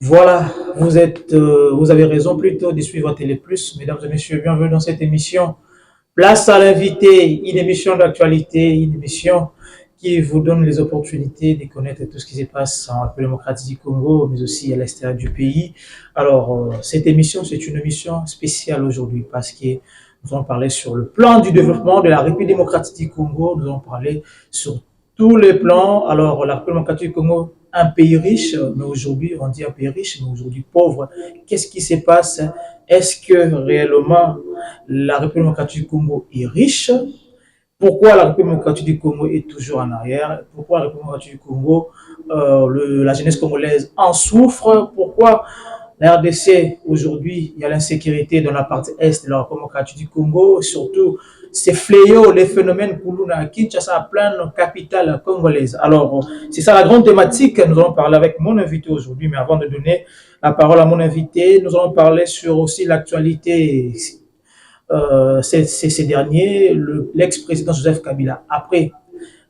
Voilà, vous avez raison plutôt de suivre Télé Plus. Mesdames et messieurs, bienvenue dans cette émission. Place à l'invité, une émission d'actualité, une émission qui vous donne les opportunités de connaître tout ce qui se passe en République démocratique du Congo, mais aussi à l'extérieur du pays. Alors, cette émission, c'est une émission spéciale aujourd'hui parce que nous allons parler sur le plan du développement de la République démocratique du Congo. Nous allons parler sur tous les plans. Alors, la République démocratique du Congo, un pays riche, mais aujourd'hui, on dit un pays riche, mais aujourd'hui pauvre. Qu'est-ce qui se passe? Est-ce que réellement la République démocratique du Congo est riche? Pourquoi la République démocratique du Congo est toujours en arrière? Pourquoi la République démocratique du Congo, la jeunesse congolaise en souffre? Pourquoi la RDC, aujourd'hui, il y a l'insécurité dans la partie est de la République démocratique du Congo, surtout ces fléaux, les phénomènes Koulouna, Kinshasa, plein capitale congolaise. Alors, c'est ça la grande thématique. Nous allons parler avec mon invité aujourd'hui, mais avant de donner la parole à mon invité, nous allons parler sur aussi l'actualité ces derniers, l'ex-président Joseph Kabila, après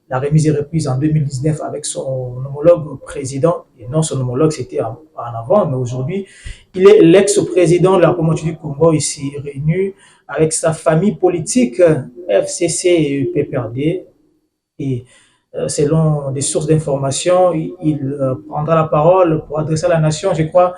la remise et reprise en 2019 avec son homologue président, et non son homologue, c'était en avant, mais aujourd'hui, il est l'ex-président de la République du Congo, ici réuni avec sa famille politique, FCC et PPRD, et selon des sources d'information, il prendra la parole pour adresser à la nation, je crois,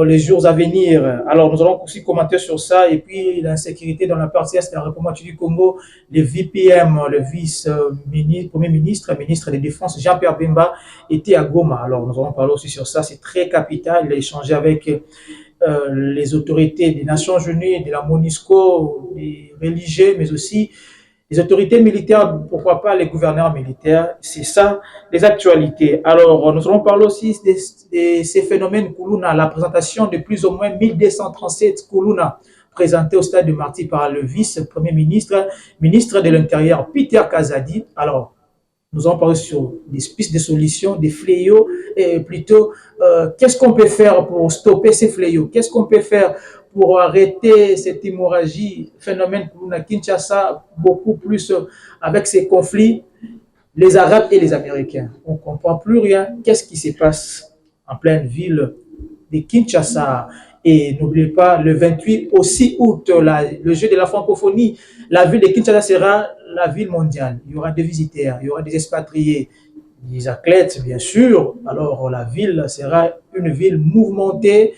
les jours à venir. Alors, nous allons aussi commenter sur ça. Et puis, l'insécurité dans la partie est de la République du Congo, le VPM, le vice-ministre, premier ministre, ministre de Défense, Jean-Pierre Bemba, était à Goma. Alors, nous allons parler aussi sur ça. C'est très capital. Il a échangé avec les autorités des Nations Unies, de la MONUSCO, des religieux, mais aussi les autorités militaires, pourquoi pas les gouverneurs militaires, c'est ça les actualités. Alors, nous allons parler aussi de ces phénomènes Koulouna, la présentation de plus ou moins 1237 Koulouna présentés au stade de Marty par le vice-premier ministre, ministre de l'Intérieur, Peter Kazadi. Alors, nous allons parler sur des pistes de solutions, des fléaux, et plutôt, qu'est-ce qu'on peut faire pour stopper ces fléaux? Qu'est-ce qu'on peut faire pour arrêter cette hémorragie, phénomène pour Kinshasa, beaucoup plus avec ces conflits, les Arabes et les Américains. On ne comprend plus rien. Qu'est-ce qui se passe en pleine ville de Kinshasa? Et n'oubliez pas, le 28 aussi août, le jeu de la francophonie, la ville de Kinshasa sera la ville mondiale. Il y aura des visiteurs, il y aura des expatriés, des athlètes, bien sûr. Alors, la ville sera une ville mouvementée.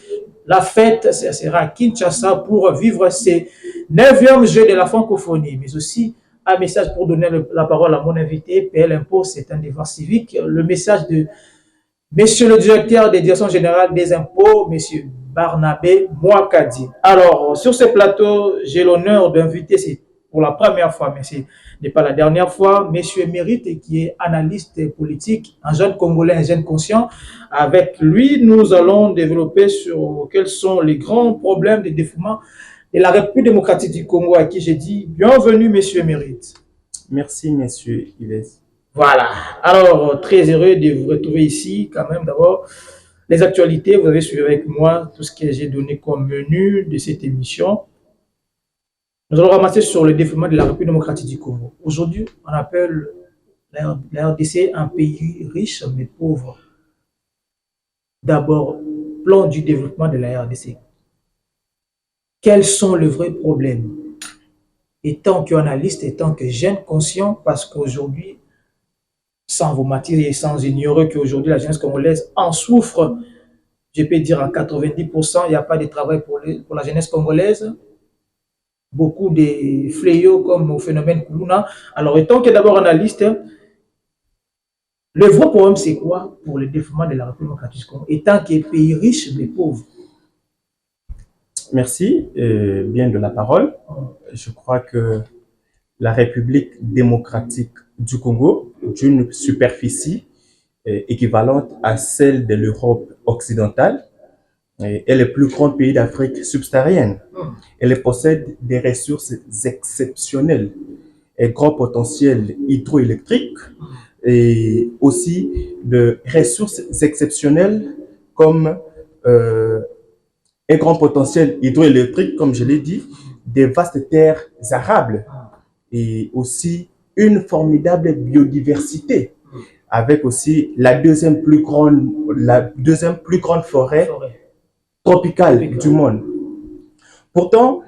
La fête, ça sera à Kinshasa pour vivre ces 9e Jeux de la francophonie, mais aussi un message pour donner la parole à mon invité. Payer l'impôt, c'est un devoir civique. Le message de Monsieur le directeur des directions générales des impôts, Monsieur Barnabé Mouakadi. Alors, sur ce plateau, j'ai l'honneur d'inviter, c'est pour la première fois, mais ce n'est pas la dernière fois, Monsieur Mérite, qui est analyste politique, un jeune Congolais, un jeune conscient. Avec lui, nous allons développer sur quels sont les grands problèmes de développement de la République démocratique du Congo, à qui j'ai dit bienvenue, Monsieur Mérite. Merci, Monsieur Yves. Voilà. Alors, très heureux de vous retrouver ici. Quand même, d'abord, les actualités, vous avez suivi avec moi tout ce que j'ai donné comme menu de cette émission. Nous allons ramasser sur le développement de la République démocratique du Congo. Aujourd'hui, on appelle la RDC un pays riche mais pauvre. D'abord, plan du développement de la RDC. Quels sont les vrais problèmes? Étant qu'analyste, étant que jeune conscient, parce qu'aujourd'hui, sans vous mentir et sans ignorer qu'aujourd'hui la jeunesse congolaise en souffre, je peux dire à 90%, il n'y a pas de travail pour la jeunesse congolaise. Beaucoup de fléaux comme au phénomène Koulouna. Alors, étant que d'abord analyste, le vrai problème c'est quoi pour le développement de la République démocratique du Congo, étant que pays riche mais pauvre? Merci bien de la parole. Je crois que la République démocratique du Congo, d'une superficie équivalente à celle de l'Europe occidentale, est le plus grand pays d'Afrique subsaharienne. Elle possède des ressources exceptionnelles et grand potentiel hydroélectrique et aussi de ressources exceptionnelles comme un grand potentiel hydroélectrique, comme je l'ai dit, des vastes terres arables et aussi une formidable biodiversité. avec aussi la deuxième plus grande forêt tropicale du monde. Pourtant,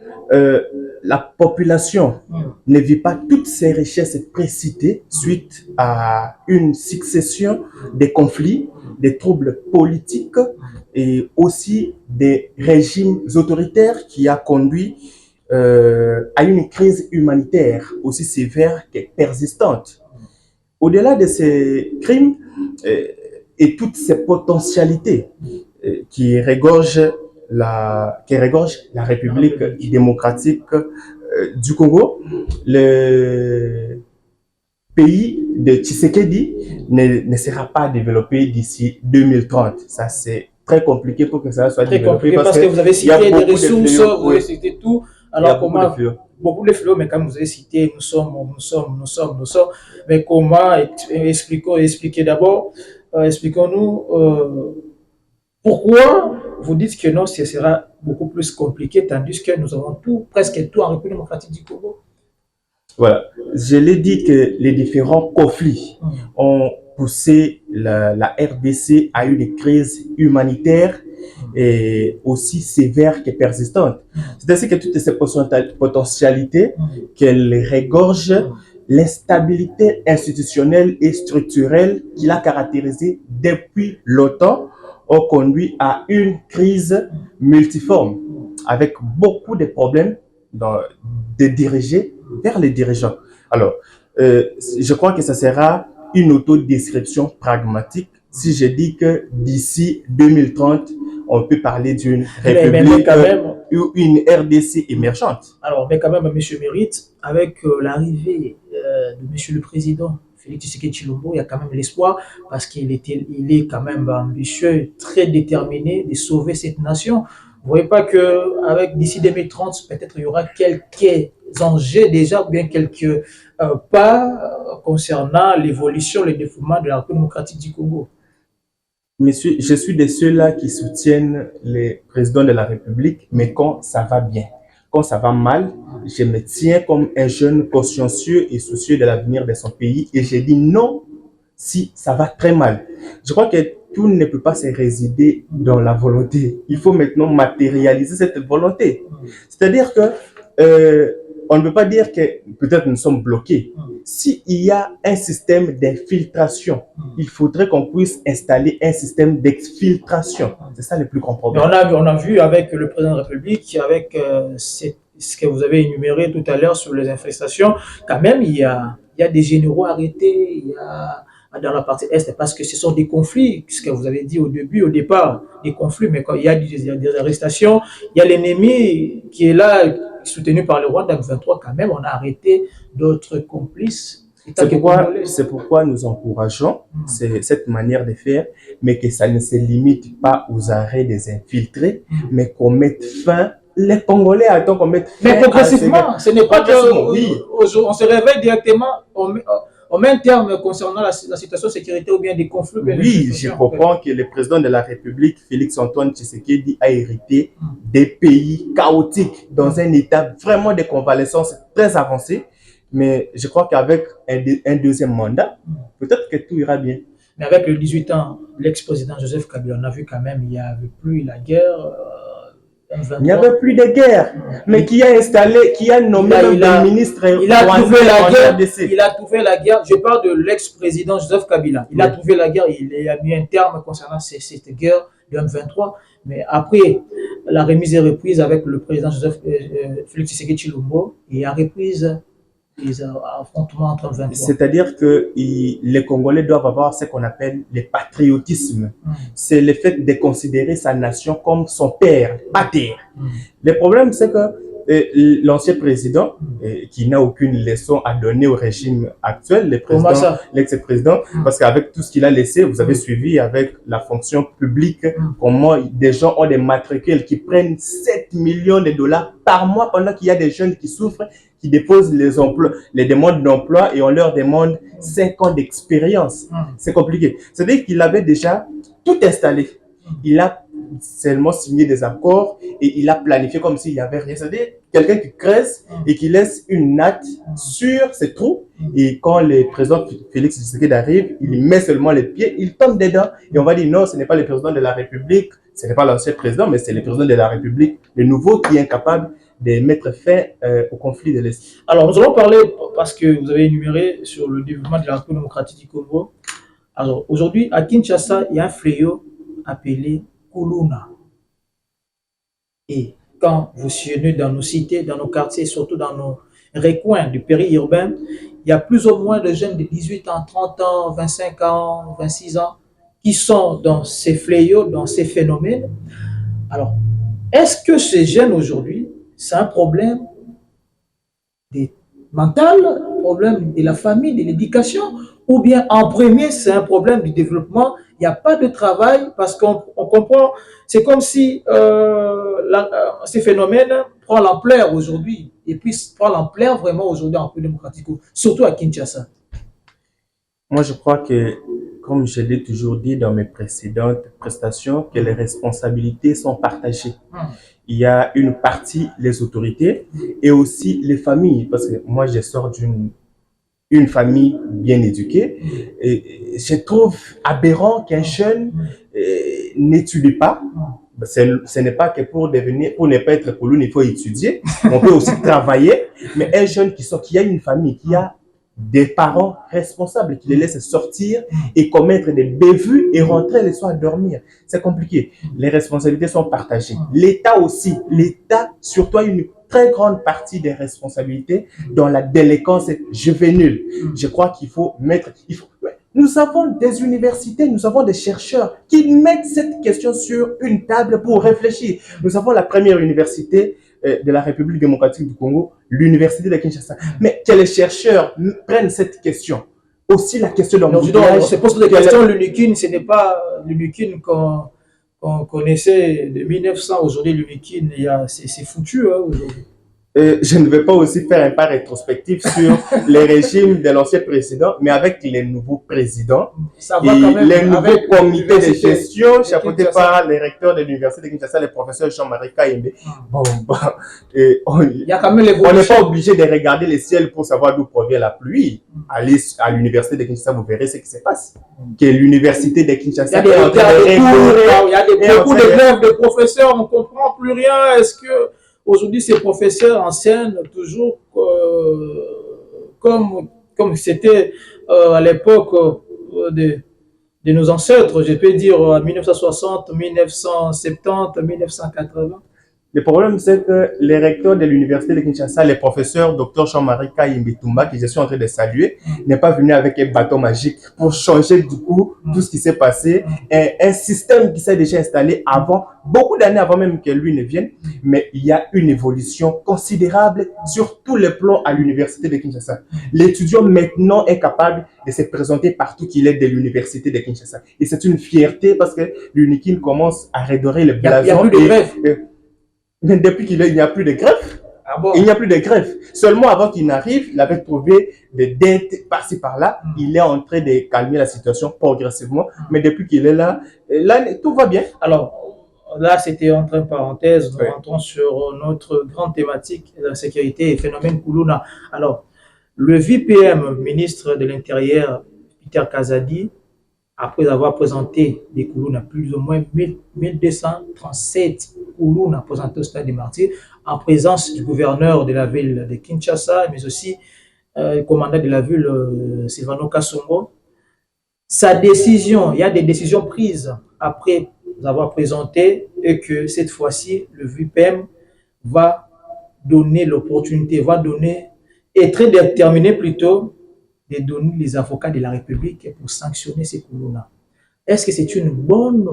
la population ne vit pas toutes ces richesses précitées suite à une succession de conflits, des troubles politiques et aussi des régimes autoritaires qui a conduit à une crise humanitaire aussi sévère que persistante. Au-delà de ces crimes et toutes ces potentialités qui regorgent la République démocratique du Congo, le pays de Tshisekedi ne sera pas développé d'ici 2030. Ça, c'est très compliqué pour que ça soit développé. Parce que vous avez cité des ressources, vous avez cité tout. Alors, beaucoup de fléaux, mais comme vous avez cité, nous sommes. Mais comment expliquer d'abord, expliquons-nous pourquoi vous dites que non, ce sera beaucoup plus compliqué, tandis que nous avons presque tout en République démocratique du Congo. Voilà, je l'ai dit que les différents conflits ont poussé la RDC à une crise humanitaire et aussi sévère que persistante. C'est-à-dire que toutes ces potentialités qu'elle regorge, l'instabilité institutionnelle et structurelle qui l'a caractérisée depuis longtemps, ont conduit à une crise multiforme, avec beaucoup de problèmes de diriger vers les dirigeants. Alors, je crois que ça sera une autodescription pragmatique si je dis que d'ici 2030, on peut parler d'une république ou une RDC émergente. Alors, mais quand même, M. Mérite, avec l'arrivée de M. le Président Félix Tshisekedi Tshilombo, il y a quand même l'espoir parce qu'il est quand même ambitieux, très déterminé de sauver cette nation. Vous ne voyez pas qu'avec d'ici 2030, peut-être il y aura quelques enjeux déjà, ou bien quelques pas concernant l'évolution, le développement de la République démocratique du Congo. Monsieur, je suis de ceux-là qui soutiennent les présidents de la République, mais quand ça va bien. Quand ça va mal, je me tiens comme un jeune consciencieux et soucieux de l'avenir de son pays et je dis non si ça va très mal. Je crois que tout ne peut pas se résider dans la volonté. Il faut maintenant matérialiser cette volonté. C'est-à-dire que on ne peut pas dire que peut-être nous sommes bloqués. S'il y a un système d'infiltration, il faudrait qu'on puisse installer un système d'exfiltration. C'est ça le plus grand problème. On a vu avec le président de la République, avec ce que vous avez énuméré tout à l'heure sur les infestations, quand même, il y a des généraux arrêtés, il y a dans la partie Est, parce que ce sont des conflits, ce que vous avez dit au départ, des conflits, mais quand il y a des arrestations, il y a l'ennemi qui est là, soutenu par le Rwanda 23, quand même, on a arrêté d'autres complices. C'est pourquoi nous encourageons cette manière de faire, mais que ça ne se limite pas aux arrêts des infiltrés, mais qu'on mette fin. Les Congolais attendent qu'on mette fin. Mais progressivement, ce n'est pas que oui. On se réveille directement, on met un terme concernant la situation de sécurité ou bien des conflits. Oui, je comprends que le président de la République, Félix-Antoine Tshisekedi, a hérité des pays chaotiques dans un état vraiment de convalescence très avancé. Mais je crois qu'avec un deuxième mandat, peut-être que tout ira bien. Mais avec le 18 ans, l'ex-président Joseph Kabila, on a vu quand même, il n'y avait plus la guerre. Il n'y avait plus de guerre, mais qui a nommé le ministre. Il a trouvé la guerre. Je parle de l'ex-président Joseph Kabila. Il a trouvé la guerre, il a mis un terme concernant cette guerre de M23. Mais après, la remise est reprise avec le président Félix Tshisekedi Tshilombo et a reprise les affrontements entre M23. C'est-à-dire que les Congolais doivent avoir ce qu'on appelle le patriotisme. C'est le fait de considérer sa nation comme son père, pater. Le problème, c'est que l'ancien président, qui n'a aucune leçon à donner au régime actuel, l'ex-président, parce qu'avec tout ce qu'il a laissé, vous avez suivi avec la fonction publique, comment des gens ont des matricules qui prennent 7 millions de dollars par mois pendant qu'il y a des jeunes qui souffrent, qui déposent les demandes d'emploi et on leur demande 5 ans d'expérience. C'est compliqué. C'est-à-dire qu'il avait déjà tout installé. Il a seulement signé des accords et il a planifié comme s'il n'y avait rien. C'est-à-dire quelqu'un qui creuse et qui laisse une natte sur ses trous. Et quand le président Félix Tshisekedi arrive, il met seulement les pieds, il tombe dedans. Et on va dire non, ce n'est pas le président de la République, ce n'est pas l'ancien président, mais c'est le président de la République, le nouveau, qui est incapable de mettre fin au conflit de l'Est. Alors, nous allons parler, parce que vous avez énuméré sur le développement de la République démocratique du Congo. Alors, aujourd'hui, à Kinshasa, il y a un fléau appelé Kuluna. Et quand vous sillonnez dans nos cités, dans nos quartiers, surtout dans nos recoins du périurbain, il y a plus ou moins de jeunes de 18 ans, 30 ans, 25 ans, 26 ans qui sont dans ces fléaux, dans ces phénomènes. Alors, est-ce que ces jeunes aujourd'hui, c'est un problème mental, un problème de la famille, de l'éducation, ou bien en premier, c'est un problème du développement? Il n'y a pas de travail parce qu'on comprend, c'est comme si ces phénomènes prennent l'ampleur aujourd'hui, et puis prend l'ampleur vraiment aujourd'hui en République démocratique, surtout à Kinshasa. Moi, je crois que, comme je l'ai toujours dit dans mes précédentes prestations, que les responsabilités sont partagées. Il y a une partie, les autorités, et aussi les familles, parce que moi, je sors d'une famille bien éduquée, et je trouve aberrant qu'un jeune n'étudie pas. Ce n'est pas que pour ne pas être colon, il faut étudier. On peut aussi travailler, mais un jeune qui a une famille, qui a des parents responsables qui les laissent sortir et commettre des bévues et rentrer le soir dormir. C'est compliqué. Les responsabilités sont partagées. L'État aussi. L'État, surtout, a une très grande partie des responsabilités dans la délinquance juvénile. Je crois qu'il faut mettre... Nous avons des universités, nous avons des chercheurs qui mettent cette question sur une table pour réfléchir. Nous avons la première université de la République démocratique du Congo, l'université de Kinshasa. Mais que les chercheurs prennent cette question. Aussi la question de l'embouteillage. On se pose des questions, l'UNIKIN, ce n'est pas l'UNIKIN qu'on connaissait de 1900. Aujourd'hui, l'UNIKIN, c'est foutu aujourd'hui. Je ne vais pas aussi faire un pas rétrospectif sur les régimes de l'ancien président, mais avec les nouveaux présidents et les nouveaux comités de gestion chapeautés par les recteurs de l'université de Kinshasa, le professeur Jean-Marie Kayembe. On n'est pas obligé de regarder le ciel pour savoir d'où provient la pluie. Allez à l'université de Kinshasa, vous verrez ce qui se passe. Que l'université de Kinshasa, il y a beaucoup de grèves de professeurs, on ne comprend plus rien. Est-ce que aujourd'hui, ces professeurs enseignent toujours comme c'était à l'époque de nos ancêtres, je peux dire en 1960, 1970, 1980. Le problème, c'est que les recteurs de l'université de Kinshasa, les professeurs Dr Jean-Marie Kayembe Tumba, que je suis en train de saluer, n'est pas venu avec un bâton magique pour changer du coup tout ce qui s'est passé. Un système qui s'est déjà installé avant, beaucoup d'années avant même que lui ne vienne, mais il y a une évolution considérable sur tous les plans à l'université de Kinshasa. L'étudiant maintenant est capable de se présenter partout qu'il est de l'université de Kinshasa. Et c'est une fierté parce que l'UNIKIN commence à redorer le blason. Il n'y a plus de grève. Mais depuis qu'il n'y a plus de greffe, il n'y a plus de greffe. Seulement avant qu'il n'arrive, il avait trouvé des dettes par-ci par-là. Il est en train de calmer la situation progressivement. Mais depuis qu'il est là, tout va bien. Alors, là, c'était entre parenthèses. Nous rentrons sur notre grande thématique, la sécurité et phénomène Kuluna. Alors, le VPM, ministre de l'Intérieur, Peter Kazadi, après avoir présenté des Kuluna, plus ou moins 1237 Kuluna présentés au stade des Martyrs, en présence du gouverneur de la ville de Kinshasa, mais aussi le commandant de la ville, Silvano Kasongo. Sa décision, il y a des décisions prises après avoir présenté et que cette fois-ci, le VPM va donner l'opportunité, va donner, est très déterminé plutôt, de donner les avocats de la République pour sanctionner ces Kuluna. Est-ce que c'est une bonne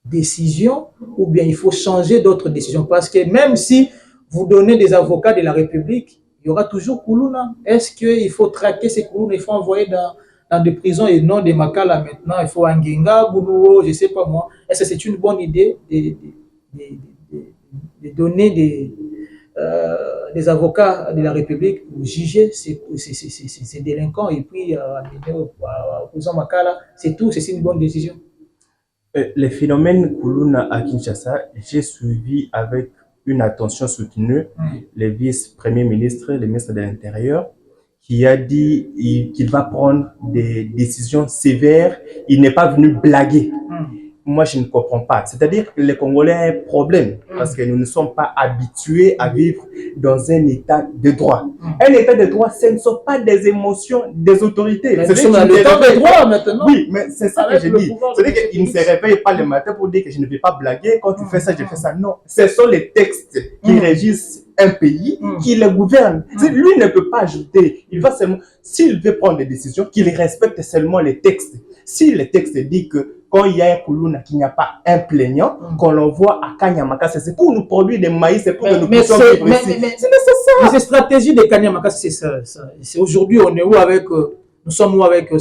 décision ou bien il faut changer d'autres décisions? Parce que même si vous donnez des avocats de la République, il y aura toujours Kuluna. Est-ce qu'il faut traquer ces Kuluna, il faut envoyer dans des prisons et non des Makala maintenant, il faut Angenga, Boulou, je ne sais pas moi. Est-ce que c'est une bonne idée de donner des avocats de la République pour juger ces délinquants et puis amener au prison Makala? C'est tout, c'est une bonne décision. Les phénomènes Kuluna à Kinshasa, j'ai suivi avec une attention soutenue le vice-premier ministre, le ministre de l'Intérieur, qui a dit qu'il va prendre des décisions sévères. Il n'est pas venu blaguer. Moi, je ne comprends pas. C'est-à-dire que les Congolais ont un problème parce que nous ne sommes pas habitués à vivre dans un état de droit. Un état de droit, ce ne sont pas des émotions des autorités. Nous sommes dans l'état de droit maintenant. Oui, mais c'est ça que je dis. C'est-à-dire qu'ils ne se réveillent pas le matin pour dire que je ne vais pas blaguer. Quand tu fais ça, je fais ça. Non, ce sont les textes qui régissent un pays, qui le gouverne. Lui ne peut pas ajouter. Il va seulement, s'il veut prendre des décisions, qu'il respecte seulement les textes. Si le texte dit que quand il y a un Kuluna, qu'il n'y a pas un plaignant, qu'on l'envoie à Kanyamaka, c'est pour nous produire des maïs, c'est pour que nous puissions vivre ici. C'est nécessaire. Mais ces stratégies de Kanyamaka, c'est ça. C'est aujourd'hui, on est où avec, nous sommes où avec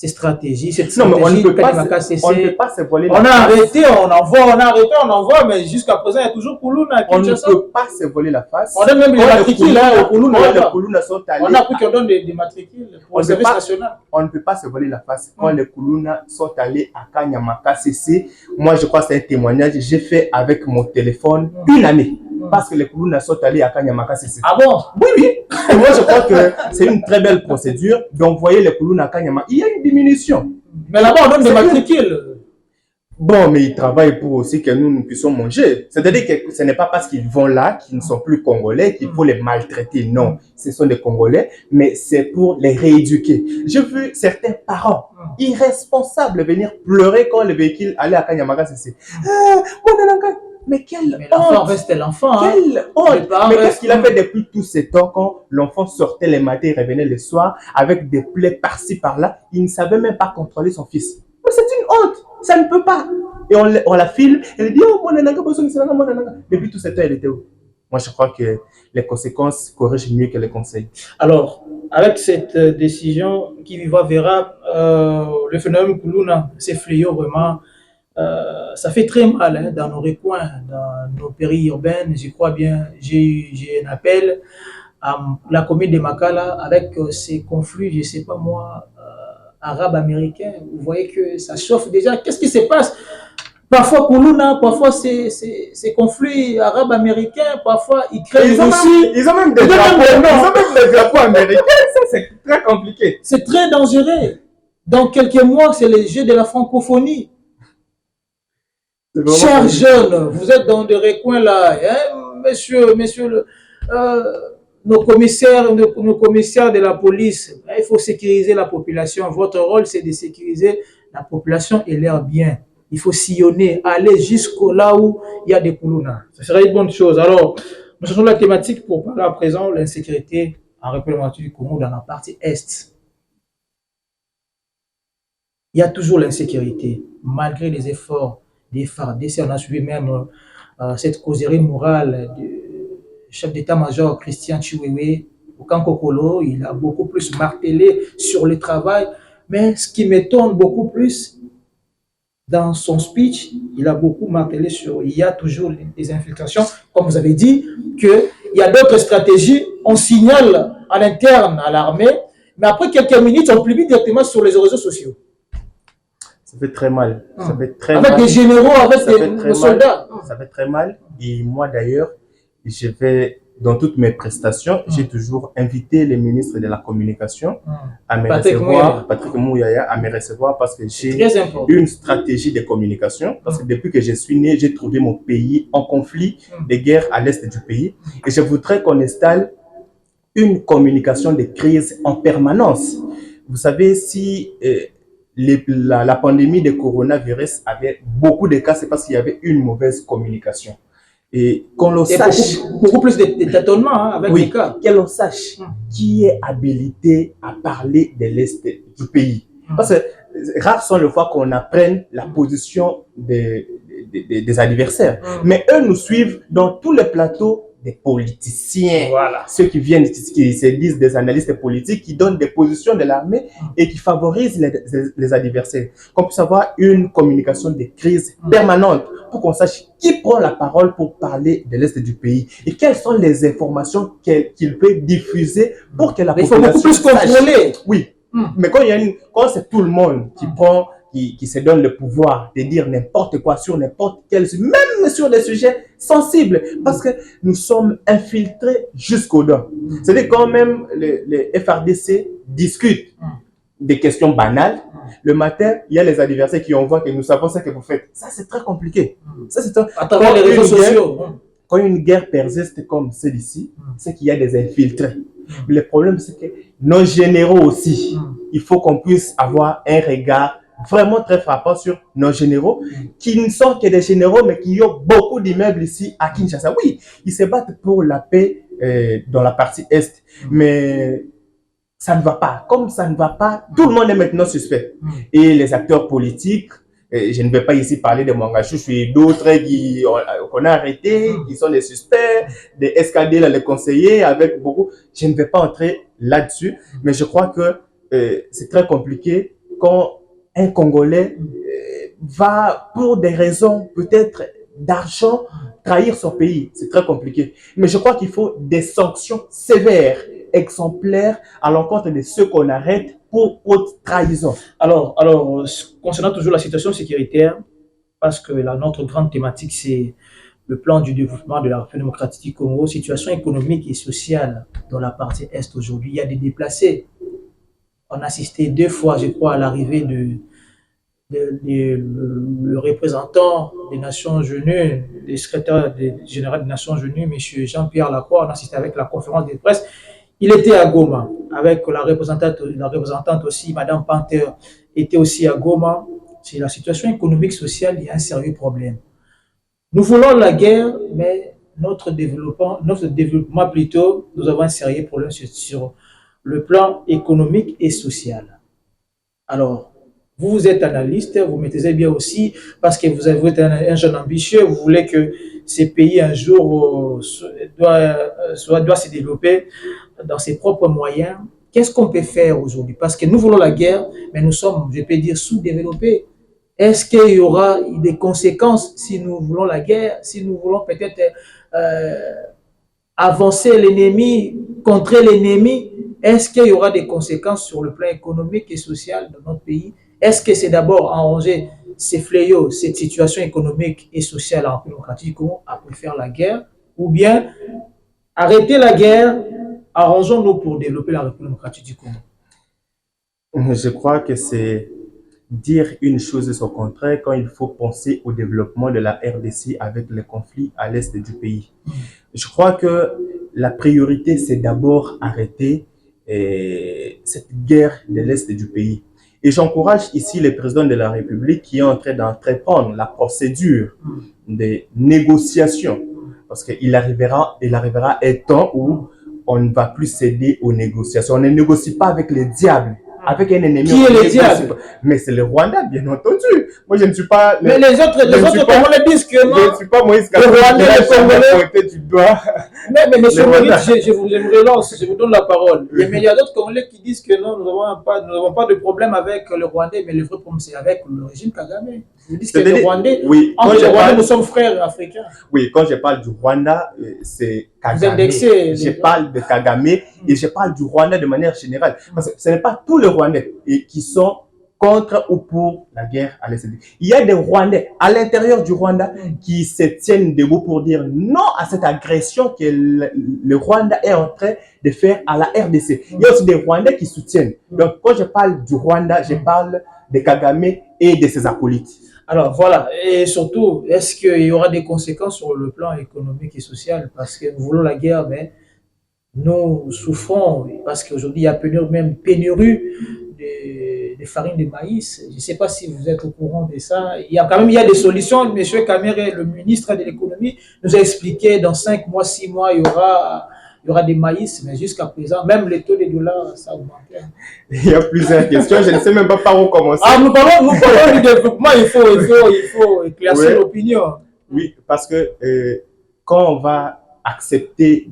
ces stratégies, cette stratégie on ne peut de Kanyamaka, on ne peut pas se voler on a arrêté, on envoie, mais jusqu'à présent, il y a toujours Kuluna. On ne peut pas se voler la face. On a même les matricules, les Kuluna sont allés. On a pris qu'on donne des matricules pour le service national. On ne peut pas se voler la face. Quand les Kuluna sont allés à Kanyamaka CC, moi je crois que c'est un témoignage, j'ai fait avec mon téléphone une année. Parce que les Kuluna sont allés à Kanyamaka CC. Ah bon? Oui, oui. Et moi je crois que c'est une très belle procédure d'envoyer les Kuluna à Kanyamaka. Il y a une diminution. Mais là-bas on donne des matricules. Bon, mais ils travaillent pour aussi que nous puissions manger. C'est-à-dire que ce n'est pas parce qu'ils vont là qu'ils ne sont plus Congolais, qu'il faut les maltraiter. Non, ce sont des Congolais, mais c'est pour les rééduquer. J'ai vu certains parents irresponsables venir pleurer quand le véhicule allait à Kanyamaka. Mais quelle l'enfant restait l'enfant. Quelle honte. Mais qu'est-ce qu'il a fait depuis tous ces temps quand l'enfant sortait les matins et revenait le soir avec des plaies par-ci par-là? Il ne savait même pas contrôler son fils. Mais c'est une honte. Ça ne peut pas. Et on la file. Elle dit, oh, mon nananga, mon nananga. Depuis tout ce temps, elle était où? Moi, je crois que les conséquences corrigent mieux que les conseils. Alors, avec cette décision, qui va verra le phénomène Kuluna, ces fléaux vraiment, ça fait très mal hein, dans nos recoins, dans nos périurbaines. Je crois bien, j'ai un appel à la commune de Makala avec ces conflits, je ne sais pas moi, arabes-américains. Vous voyez que ça chauffe déjà. Qu'est-ce qui se passe? Parfois Kuluna, parfois c'est conflits arabes-américains, parfois ils créent ils ont même des drapeaux américains. Ça, c'est très compliqué. C'est très dangereux. Dans quelques mois, c'est le jeu de la francophonie. Chers jeunes, vous êtes dans des recoins là, hein, monsieur, nos commissaires de la police, il faut sécuriser la population. Votre rôle, c'est de sécuriser la population et leurs biens. Il faut sillonner, aller jusqu'au là où il y a des Kuluna. Ce serait une bonne chose. Alors, nous changeons la thématique pour parler à présent de l'insécurité en République du Congo dans la partie Est. Il y a toujours l'insécurité, malgré les efforts des FARDC. On a suivi même cette causerie morale du chef d'état-major Christian Chiwewe au Kankokolo. Il a beaucoup plus martelé sur le travail. Mais ce qui m'étonne beaucoup plus, dans son speech, il a beaucoup martelé sur il y a toujours des infiltrations. Comme vous avez dit, qu'il y a d'autres stratégies. On signale à l'interne à l'armée, mais après quelques minutes, on publie directement sur les réseaux sociaux. Ça fait très mal. Ça fait très avec mal. Des généraux, avec des soldats. Ça fait très mal. Et moi d'ailleurs, je vais, dans toutes mes prestations, j'ai toujours invité les ministres de la communication à me recevoir, Patrick Mouyaya, à me recevoir parce que j'ai une stratégie de communication. Parce que depuis que je suis né, j'ai trouvé mon pays en conflit de guerre à l'est du pays. Et je voudrais qu'on installe une communication de crise en permanence. Vous savez, si la pandémie de coronavirus avait beaucoup de cas, c'est parce qu'il y avait une mauvaise communication. Et qu'on le sache. Beaucoup plus d'étonnement hein, avec les cas. Que l'on sache qui est habilité à parler de l'Est du pays. Parce que rares sont les fois qu'on apprenne la position des adversaires. Mais eux nous suivent dans tous les plateaux des politiciens, voilà. Ceux qui viennent, qui se disent des analystes politiques, qui donnent des positions de l'armée et qui favorisent les adversaires. Qu'on puisse avoir une communication de crise permanente pour qu'on sache qui prend la parole pour parler de l'Est du pays et quelles sont les informations qu'il peut diffuser pour que la population sache. Il faut beaucoup plus contrôler. Oui. Mais quand c'est tout le monde qui prend qui se donnent le pouvoir de dire n'importe quoi sur n'importe quel, même sur des sujets sensibles, parce que nous sommes infiltrés jusqu'au dents. C'est-à-dire quand même les FRDC discutent des questions banales, le matin, il y a les adversaires qui envoient que nous savons ce que vous faites. Ça, c'est très compliqué. Ça, c'est à travers les réseaux sociaux. Quand une guerre persiste comme celle-ci, c'est qu'il y a des infiltrés. Le problème, c'est que nos généraux aussi, il faut qu'on puisse avoir un regard vraiment très frappant sur nos généraux, qui ne sont que des généraux, mais qui ont beaucoup d'immeubles ici à Kinshasa. Oui, ils se battent pour la paix dans la partie Est, mais ça ne va pas. Comme ça ne va pas, tout le monde est maintenant suspect. Et les acteurs politiques, je ne vais pas ici parler de Mangachouchou et d'autres qu'on a arrêtés, qui sont des suspects, des SKD, là, les conseillers, avec beaucoup. Je ne vais pas entrer là-dessus, mais je crois que c'est très compliqué quand un Congolais va, pour des raisons peut-être d'argent, trahir son pays. C'est très compliqué. Mais je crois qu'il faut des sanctions sévères, exemplaires, à l'encontre de ceux qu'on arrête pour haute trahison. Alors, concernant toujours la situation sécuritaire, parce que notre grande thématique, c'est le plan du développement de la République démocratique du Congo, situation économique et sociale dans la partie Est aujourd'hui. Il y a des déplacés. On a assisté 2 fois, je crois, à l'arrivée le représentant des Nations Unies, le secrétaire général des Nations Unies, M. Jean-Pierre Lacroix. On a assisté avec la conférence de presse. Il était à Goma, avec la représentante aussi, Madame Panther, était aussi à Goma. C'est la situation économique, sociale, il y a un sérieux problème. Nous voulons la guerre, mais notre développement plutôt, nous avons un sérieux problème sur le plan économique et social. Alors, vous êtes analyste, vous maîtrisez bien aussi, parce que vous êtes un jeune ambitieux, vous voulez que ces pays un jour doit se développer dans ses propres moyens. Qu'est-ce qu'on peut faire aujourd'hui? Parce que nous voulons la guerre, mais nous sommes, je peux dire, sous-développés. Est-ce qu'il y aura des conséquences si nous voulons la guerre, si nous voulons peut-être avancer l'ennemi, contrer l'ennemi? Est-ce qu'il y aura des conséquences sur le plan économique et social de notre pays? Est-ce que c'est d'abord arranger ces fléaux, cette situation économique et sociale en République démocratique du Congo après faire la guerre, ou bien arrêter la guerre, arrangeons-nous pour développer la République démocratique du Congo? Je crois que c'est dire une chose et son contraire quand il faut penser au développement de la RDC avec les conflits à l'est du pays. Je crois que la priorité, c'est d'abord arrêter cette guerre de l'est du pays. Et j'encourage ici le président de la République qui est en train d'entreprendre la procédure des négociations, parce qu'il arrivera un temps où on ne va plus céder aux négociations. On ne négocie pas avec les diables, avec un ennemi. Qui est le diable? Mais c'est le Rwanda, bien entendu. Moi, je ne suis pas... Mais les autres Congolais disent que non. Je ne suis pas Moïse Katumbi. Le Rwandais, les Congolais... pointé du doigt. Mais M. Moïse, je vous relance, je vous donne la parole. Mais il y a d'autres Congolais qui disent que non, nous n'avons pas de problème avec le Rwandais, mais le vrai problème, c'est avec le régime Kagame. Vous dites que le Rwandais, oui, entre les Rwandais, nous sommes frères africains. Oui, quand je parle du Rwanda, c'est Kagame. Vous indexez, je parle de Kagame et je parle du Rwanda de manière générale. Parce que ce n'est pas tous les Rwandais qui sont contre ou pour la guerre à l'Est. Il y a des Rwandais à l'intérieur du Rwanda qui se tiennent debout pour dire non à cette agression que le Rwanda est en train de faire à la RDC. Il y a aussi des Rwandais qui soutiennent. Donc, quand je parle du Rwanda, je parle de Kagame et de ses acolytes. Alors voilà, et surtout, est-ce qu'il y aura des conséquences sur le plan économique et social? Parce que nous voulons la guerre, mais nous souffrons, parce qu'aujourd'hui, il y a pénurie de farine de maïs. Je ne sais pas si vous êtes au courant de ça. Il y a des solutions. Monsieur Kamere, le ministre de l'économie, nous a expliqué dans 5 mois, 6 mois, il y aura des maïs, mais jusqu'à présent, même les taux de dollars, ça augmente. Il y a plusieurs questions, je ne sais même pas par où commencer. Nous parlons du développement, il faut éclaircir l'opinion. Oui, parce que quand on va accepter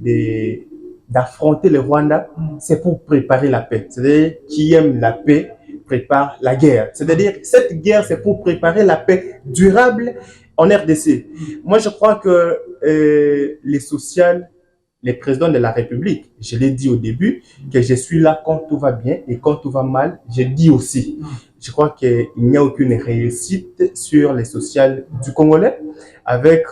d'affronter le Rwanda, c'est pour préparer la paix. C'est-à-dire, qui aime la paix prépare la guerre. C'est-à-dire, cette guerre, c'est pour préparer la paix durable en RDC. Moi, je crois que les social les présidents de la République. Je l'ai dit au début que je suis là quand tout va bien et quand tout va mal, je dis aussi. Je crois qu'il n'y a aucune réussite sur les sociales du Congolais. Avec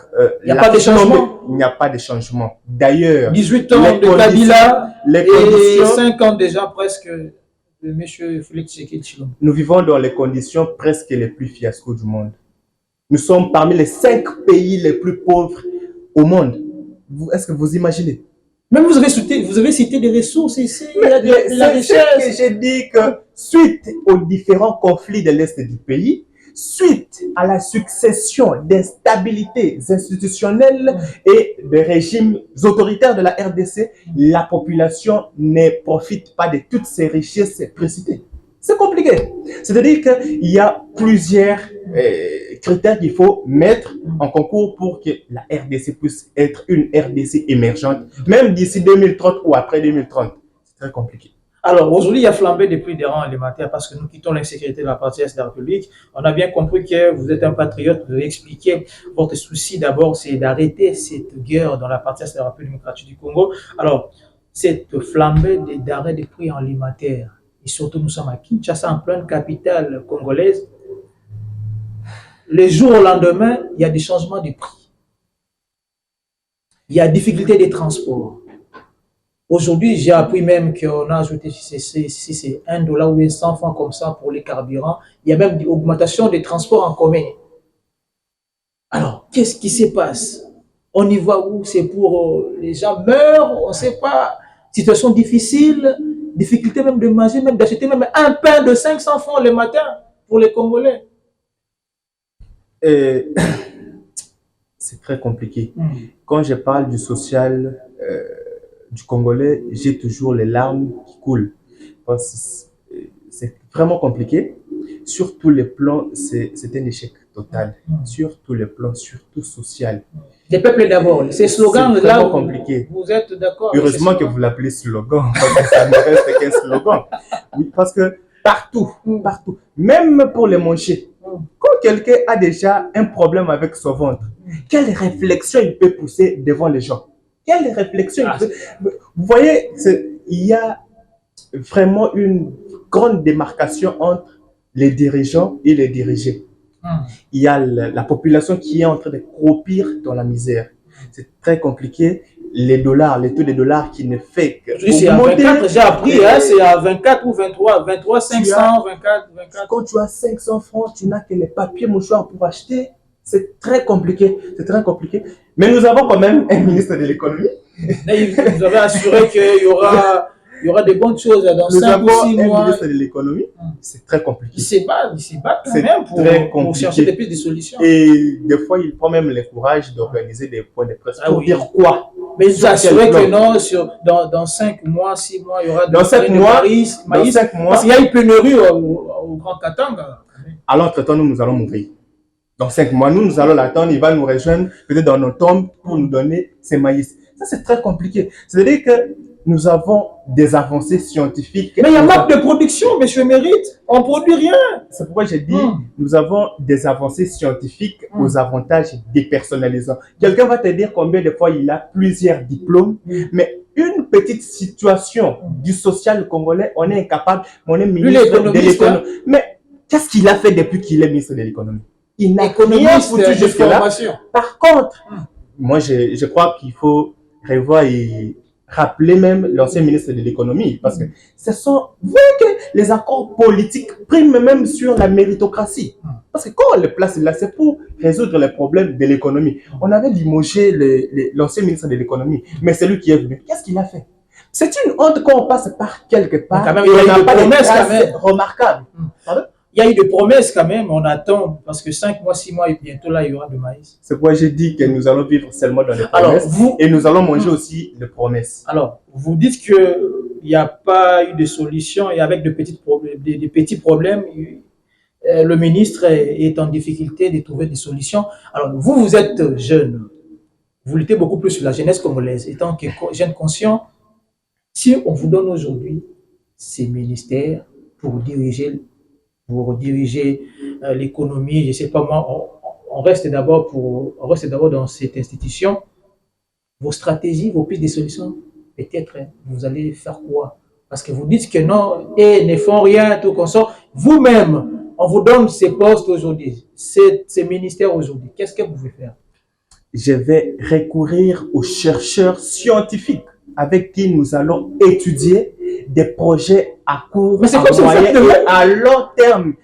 Il n'y a pas de changement. Il n'y a pas de changement. D'ailleurs, 18 ans de Kabila les et 5 ans déjà presque de M. Félix Tshisekedi Tshilombo. Nous vivons dans les conditions presque les plus fiasco du monde. Nous sommes parmi les 5 pays les plus pauvres au monde. Est-ce que vous imaginez? Même vous avez cité des ressources ici, il y a de la richesse. C'est que j'ai dit que suite aux différents conflits de l'Est du pays, suite à la succession d'instabilités institutionnelles et de régimes autoritaires de la RDC, la population ne profite pas de toutes ces richesses précitées. C'est compliqué. C'est-à-dire qu'il y a plusieurs critères qu'il faut mettre en concours pour que la RDC puisse être une RDC émergente, même d'ici 2030 ou après 2030. C'est très compliqué. Alors, aujourd'hui, il y a flambé des prix des rangs alimentaires parce que nous quittons l'insécurité de la partie est de la République. On a bien compris que vous êtes un patriote, vous avez expliqué votre souci d'abord, c'est d'arrêter cette guerre dans la partie est de la République démocratique du Congo. Alors, cette flambée d'arrêt des prix alimentaires, et surtout nous sommes à Kinshasa, en pleine capitale congolaise, les jours au lendemain, il y a des changements de prix. Il y a difficulté des transports. Aujourd'hui, j'ai appris même qu'on a ajouté, si c'est $1 ou 100 francs comme ça pour les carburants, il y a même une augmentation des transports en commun. Alors, qu'est-ce qui se passe? On y va où? C'est pour les gens meurent, on ne sait pas. Situation difficile, difficulté même de manger, même d'acheter même un pain de 500 francs le matin pour les Congolais. C'est très compliqué. Quand je parle du social du Congolais, j'ai toujours les larmes qui coulent. C'est vraiment compliqué. Sur tous les plans, c'est un échec total. Sur tous les plans, surtout social. Les peuples d'abord. Ces slogans là, compliqué. Vous êtes d'accord? Heureusement que vous l'appelez slogan, parce que ça ne reste qu'un slogan. Oui, parce que partout, partout, même pour les manger, quand quelqu'un a déjà un problème avec son ventre, quelle réflexion il peut pousser devant les gens? Quelle réflexion Vous voyez, il y a vraiment une grande démarcation entre les dirigeants et les dirigés. Il y a la population qui est en train de croupir dans la misère. C'est très compliqué. Les dollars, les taux de dollars qui ne fait que c'est à 24, j'ai appris, c'est à 24 ou 23, 23, 500, 24. Quand tu as 500 francs, tu n'as que les papiers mouchoirs pour acheter. C'est très compliqué, c'est très compliqué. Mais nous avons quand même un ministre de l'économie. Vous avez assuré qu'il y aura des bonnes choses dans 5 ou 6 mois. Un ministre de l'économie, c'est très compliqué. Il se bat quand même pour chercher des pistes de solutions. Et des fois, il prend même le courage d'organiser des points de presse. Pour dire quoi? Mais ils assurent que non, dans 5 mois, 6 mois, il y aura dans 5 mois, maïs, parce qu'il y a une pénurie au Grand Katanga. Alors, entre-temps, nous allons mourir. Dans 5 mois, nous allons l'attendre, il va nous rejoindre peut-être dans nos tombes pour nous donner ces maïs. Ça, c'est très compliqué. C'est-à-dire que nous avons des avancées scientifiques. Mais il y a manque de production, monsieur Mérite. On ne produit rien. C'est pourquoi j'ai dit, nous avons des avancées scientifiques aux avantages dépersonnalisants. Quelqu'un va te dire combien de fois il a plusieurs diplômes, mais une petite situation du social congolais, on est incapable, on est ministre de l'économie. Mais qu'est-ce qu'il a fait depuis qu'il est ministre de l'économie? Il n'a rien foutu jusque-là. Par contre, moi, je crois qu'il faut revoir et rappeler même l'ancien ministre de l'économie, parce que vous voyez que les accords politiques priment même sur la méritocratie. Parce que quand on les place là, c'est pour résoudre les problèmes de l'économie. On avait limogé l'ancien ministre de l'économie, mais c'est lui qui est venu. Qu'est-ce qu'il a fait? C'est une honte quand on passe par quelque part et on n'a pas de traces remarquables. Il y a eu des promesses quand même, on attend, parce que 5 mois, 6 mois, et bientôt là, il y aura du maïs. C'est pourquoi j'ai dit que nous allons vivre seulement dans les promesses, et nous allons manger aussi les promesses. Alors, vous dites qu'il n'y a pas eu de solution, et avec des petits problèmes, le ministre est en difficulté de trouver des solutions. Alors, vous êtes jeune, vous luttez beaucoup plus sur la jeunesse congolaise, étant que jeune conscient, si on vous donne aujourd'hui ces ministères pour diriger l'économie, je ne sais pas moi, on reste d'abord dans cette institution. vos stratégies, vos pistes de solutions, peut-être vous allez faire quoi? Parce que vous dites que non, et ne font rien, tout comme ça. Vous-même, on vous donne ces postes aujourd'hui, ces ministères aujourd'hui. Qu'est-ce que vous pouvez faire? Je vais recourir aux chercheurs scientifiques avec qui nous allons étudier des projets à court, à moyen et à long terme.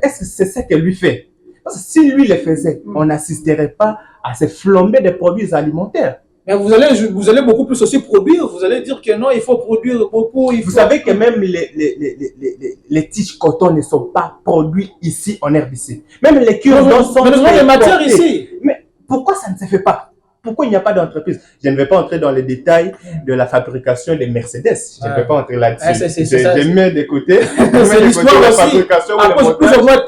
Est-ce que c'est ça que lui fait? Parce que si lui le faisait, on n'assisterait pas à ces flambées de produits alimentaires. Mais vous allez beaucoup plus aussi produire. Vous allez dire que non, il faut produire beaucoup. Vous savez que même les tiges coton ne sont pas produits ici en RDC. Même les cure-dents sont les matières ici. Mais pourquoi ça ne se fait pas? Pourquoi il n'y a pas d'entreprise? Je ne vais pas entrer dans les détails de la fabrication des Mercedes. Je ne vais pas entrer là-dessus. Je mets de côté. C'est l'histoire de la fabrication. Après plus ou moins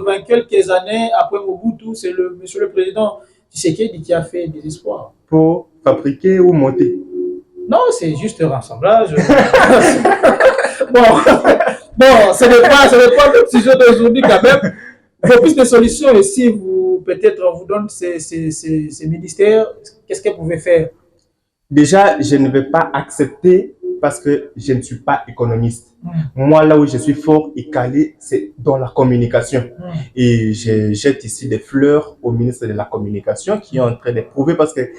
20 quelques années après Mobutu, c'est le monsieur le président Tshisekedi qui a fait des espoirs. Pour fabriquer ou monter? Non, c'est juste un rassemblage. Bon, ce n'est pas le sujet d'aujourd'hui quand même. Vos pistes de solutions, et si vous, peut-être, on vous donne ces ministères, qu'est-ce que vous pouvez faire? Déjà, je ne vais pas accepter parce que je ne suis pas économiste. Moi, là où je suis fort et calé, c'est dans la communication. Et je jette ici des fleurs au ministre de la Communication qui est en train de prouver parce que,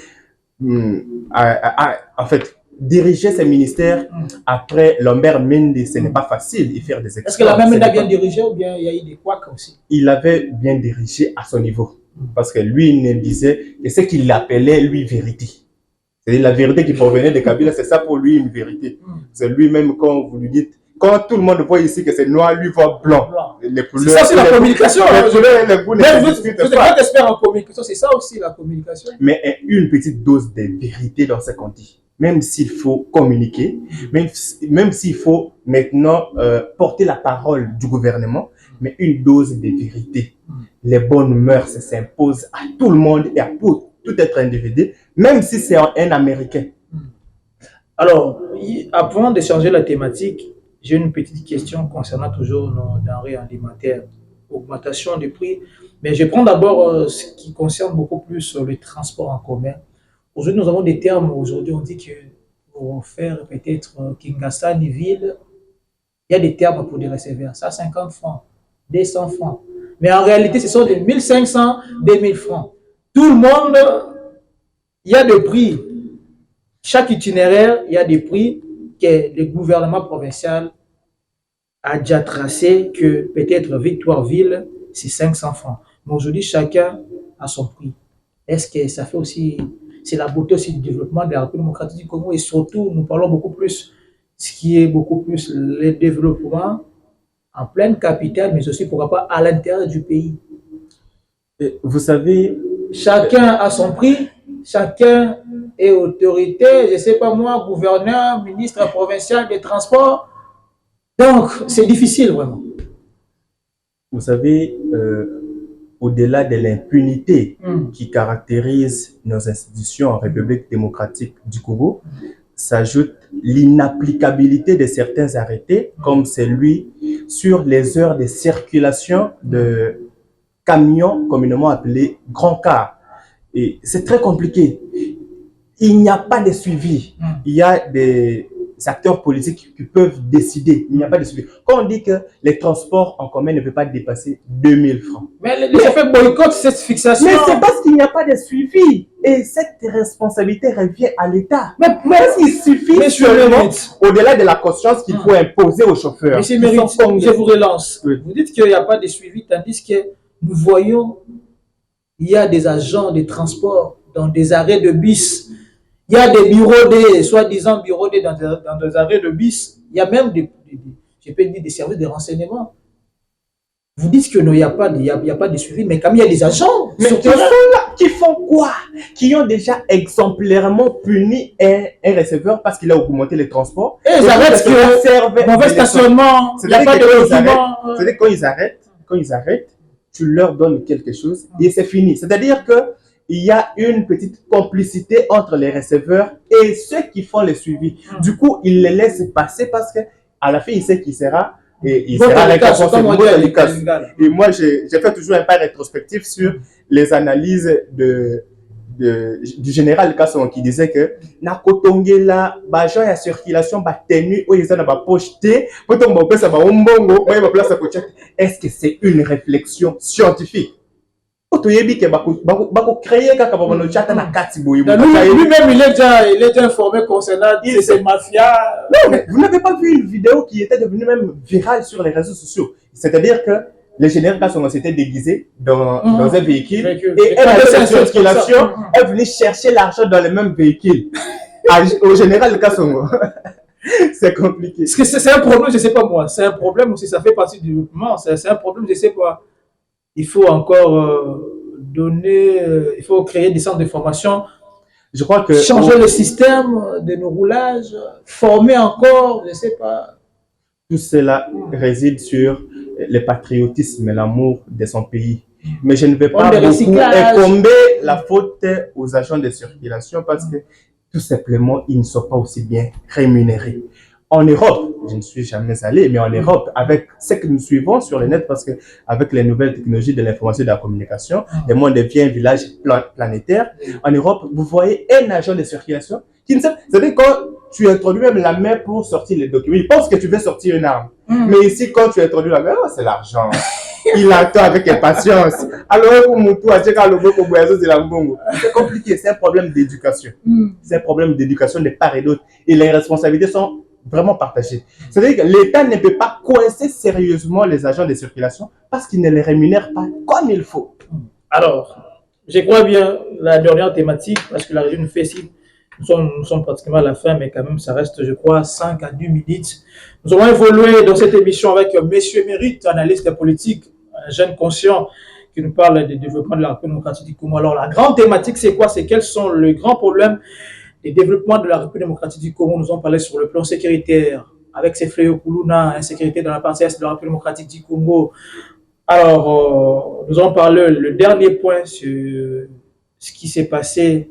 en fait, diriger ces ministères après Lambert Mende, ce n'est pas facile. Il faire des exploits. Est-ce que Lambert Mende a bien dirigé ou bien il y a eu des couacs aussi? Il avait bien dirigé à son niveau. Parce que lui, il ne disait que ce qu'il appelait, lui, vérité. C'est la vérité qui provenait de Kabila, c'est ça pour lui une vérité. C'est lui-même quand vous lui dites, quand tout le monde voit ici que c'est noir, lui voit blanc. Les couleurs, ça, c'est la communication. Vous êtes pas expert en communication, c'est ça aussi la communication. Mais une petite dose de vérité dans ce qu'on dit. Même s'il faut communiquer, même s'il faut maintenant porter la parole du gouvernement, mais une dose de vérité. Les bonnes mœurs s'imposent à tout le monde et à tout être individu, même si c'est un Américain. Alors, avant de changer la thématique, j'ai une petite question concernant toujours nos denrées alimentaires, augmentation des prix. Mais je prends d'abord ce qui concerne beaucoup plus le transport en commun. Aujourd'hui, nous avons des termes. Aujourd'hui, on dit que pour faire peut-être Kinshasa, ville, il y a des termes pour des receveurs. Ça, 50 francs, 200 francs. Mais en réalité, ce sont des 1500, 2000 francs. Tout le monde, il y a des prix. Chaque itinéraire, il y a des prix que le gouvernement provincial a déjà tracé que peut-être Victorville, c'est 500 francs. Mais aujourd'hui, chacun a son prix. Est-ce que ça fait aussi, c'est la beauté aussi du développement de la République démocratique du Congo et surtout, nous parlons beaucoup plus, ce qui est beaucoup plus le développement en pleine capitale, mais aussi pourquoi pas à l'intérieur du pays. Et vous savez, chacun a son prix, chacun est autorité, je ne sais pas moi, gouverneur, ministre provincial des transports. Donc, c'est difficile vraiment. Vous savez, au-delà de l'impunité qui caractérise nos institutions en République démocratique du Congo, s'ajoute l'inapplicabilité de certains arrêtés, comme celui sur les heures de circulation de camions communément appelés grands cars. Et c'est très compliqué. Il n'y a pas de suivi. Il y a des acteurs politiques qui peuvent décider. Il n'y a pas de suivi. Quand on dit que les transports en commun ne peuvent pas dépasser 2000 francs. Mais les chefs boycottent cette fixation. Mais c'est parce qu'il n'y a pas de suivi. Et cette responsabilité revient à l'État. Mais il suffit seulement, au-delà de la conscience qu'il faut imposer aux chauffeurs. Monsieur Mérite, je vous relance. Oui. Vous dites qu'il n'y a pas de suivi, tandis que nous voyons, il y a des agents de transport dans des arrêts de bus. Il y a des bureaux D, soi-disant bureaux D dans des arrêts de bus. Il y a même je peux dire, des services de renseignement. Vous dites qu'il n'y a pas de suivi, mais comme il y a des agents, mais qui sont là, qui font quoi? Qui ont déjà exemplairement puni un receveur parce qu'il a augmenté les transports. Et ils arrêtent que mauvais stationnement, il n'y a pas de logement. C'est-à-dire quand ils arrêtent, tu leur donnes quelque chose et c'est fini. C'est-à-dire que il y a une petite complicité entre les receveurs et ceux qui font le suivi. Du coup, ils les laissent passer parce que à la fin, il sait qu'il sera et il sera et moi, j'ai fait toujours un pas rétrospectif sur les analyses du général Kasson qui disait que na kotongela ba gens ya circulation ba tenue ou ils ont ba pocheté pour tomber ça ba ombongo ba place à côté. Est-ce que c'est une réflexion scientifique? Otoyebi ke bako créer kaka ba no chat na kati boye. Lui-même il est déjà informé concernant ces mafias. Non, mais vous n'avez pas vu une vidéo qui était devenue même virale sur les réseaux sociaux. C'est-à-dire que le général Kasson s'était déguisé dans un véhicule et elle avait cette circulation, elle venait chercher l'argent dans le même véhicule. Au général Kasson. C'est compliqué. C'est un problème, je ne sais pas moi. C'est un problème aussi, ça fait partie du développement. C'est un problème, je ne sais pas. Il faut encore il faut créer des centres de formation. Je crois que changer le système de nos roulages, former encore, je ne sais pas. Tout cela réside sur le patriotisme et l'amour de son pays. Mais je ne vais pas beaucoup incomber la faute aux agents de circulation parce que tout simplement, ils ne sont pas aussi bien rémunérés. En Europe, je ne suis jamais allé, mais en Europe, avec ce que nous suivons sur le net, parce que avec les nouvelles technologies de l'information et de la communication, le monde devient un village planétaire. En Europe, vous voyez un agent de circulation qui ne sait, c'est-à-dire quand tu introduis même la main pour sortir les documents, il pense que tu veux sortir une arme. Mais ici, quand tu introduis la main, c'est l'argent. Il attend avec impatience. Alors, c'est compliqué, c'est un problème d'éducation. C'est un problème d'éducation de part et d'autre. Et les responsabilités sont vraiment partagées. C'est-à-dire que l'État ne peut pas coincer sérieusement les agents de circulation parce qu'ils ne les rémunèrent pas comme il faut. Alors, je crois bien la dernière thématique, parce que la région nous fait ici, nous sommes pratiquement à la fin, mais quand même, ça reste, je crois, 5 à 10 minutes. Nous allons évoluer dans cette émission avec Monsieur Mérite, analyste politique, un jeune conscient qui nous parle du développement de la République démocratique du Congo. Alors, la grande thématique, c'est quoi? C'est quels sont les grands problèmes des développements de la République démocratique du Congo? Nous en parlé sur le plan sécuritaire, avec ces fléaux Kuluna, insécurité dans la partie est de la République démocratique du Congo. Alors, nous allons parler le dernier point sur ce qui s'est passé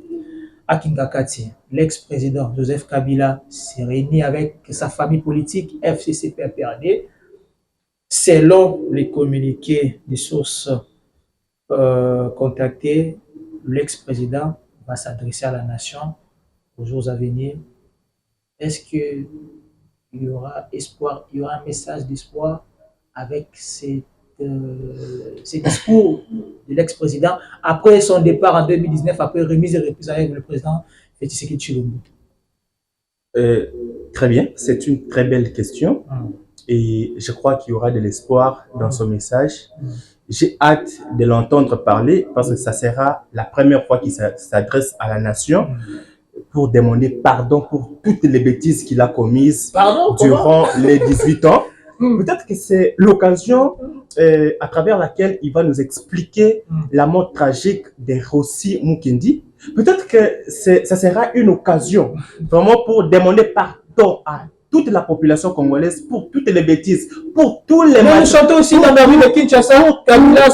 à Kingakati. L'ex-président Joseph Kabila s'est réuni avec sa famille politique FCC-PPRD. Selon les communiqués des sources contactées, l'ex-président va s'adresser à la nation aux jours à venir. Est-ce qu'il y aura espoir, il y aura un message d'espoir avec ces discours de l'ex-président après son départ en 2019, après remise et reprise avec le président Félix Tshisekedi Tshilombo? Très bien, c'est une très belle question. Et je crois qu'il y aura de l'espoir dans son message. J'ai hâte de l'entendre parler parce que ça sera la première fois qu'il s'adresse à la nation pour demander pardon pour toutes les bêtises qu'il a commises durant les 18 ans. Peut-être que c'est l'occasion à travers laquelle il va nous expliquer la mort tragique de Rossi Mukendi. Peut-être que ça sera une occasion vraiment pour demander pardon à toute la population congolaise pour toutes les bêtises, pour tous les malheurs. Nous chantons aussi dans la rue de Kinshasa, Kabila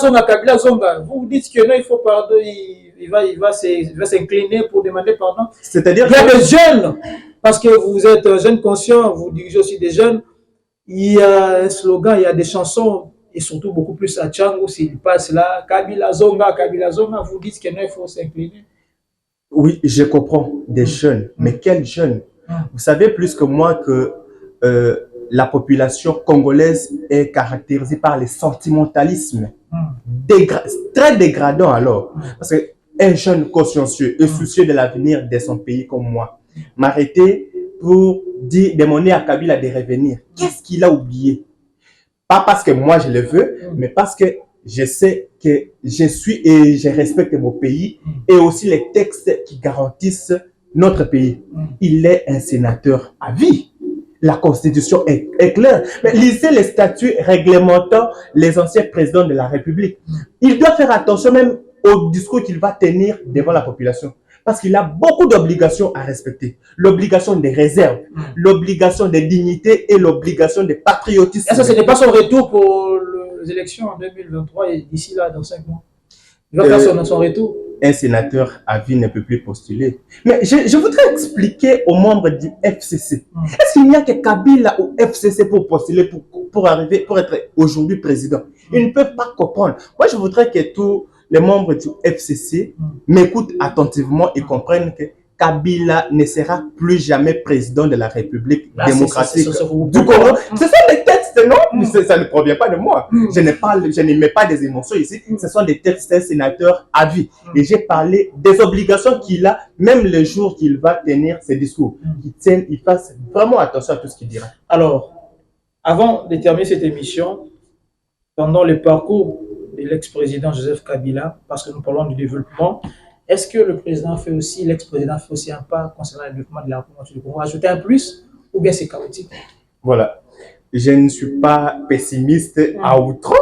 Zonga. Vous dites que non, il faut pardon, il va s'incliner pour demander pardon. C'est-à-dire il y a des jeunes, parce que vous êtes un jeune conscient, vous dirigez aussi des jeunes. Il y a un slogan, il y a des chansons, et surtout beaucoup plus à Tchangou, s'il passe là, Kabila Zonga, vous dites que non, il faut s'incliner. Oui, je comprends des jeunes, mais quels jeunes? Vous savez plus que moi que la population congolaise est caractérisée par le sentimentalisme très dégradant alors. Parce qu'un jeune consciencieux et soucieux de l'avenir de son pays comme moi m'arrêter pour demander à Kabila de revenir. Qu'est-ce qu'il a oublié? Pas parce que moi je le veux, mais parce que je sais que je suis et je respecte mon pays et aussi les textes qui garantissent notre pays. Il est un sénateur à vie. La Constitution est claire. Mais lisez les statuts réglementant les anciens présidents de la République. Il doit faire attention même au discours qu'il va tenir devant la population. Parce qu'il a beaucoup d'obligations à respecter. L'obligation des réserves, l'obligation de dignité et l'obligation de patriotisme. Et ça, ce n'est pas son retour pour les élections en 2023 et d'ici là, dans 5 mois. Il va faire son retour. Un sénateur à vie ne peut plus postuler. Mais je voudrais expliquer aux membres du FCC. Est-ce qu'il n'y a que Kabila ou FCC pour postuler, pour arriver, pour être aujourd'hui président? Ils ne peuvent pas comprendre. Moi, je voudrais que tous les membres du FCC m'écoutent attentivement et comprennent que Kabila ne sera plus jamais président de la République démocratique du Congo. Ce sont des textes, non? Ça ne provient pas de moi. Je ne mets pas des émotions ici. Ce sont des textes d'un sénateur à vie. Et j'ai parlé des obligations qu'il a, même le jour qu'il va tenir ses discours. Il fasse vraiment attention à tout ce qu'il dira. Alors, avant de terminer cette émission, pendant le parcours de l'ex-président Joseph Kabila, parce que nous parlons du développement, est-ce que le président fait aussi, l'ex-président fait aussi un pas concernant le développement de la République du Congo, ajouter un plus, ou bien c'est chaotique? Voilà. Je ne suis pas pessimiste à outrance.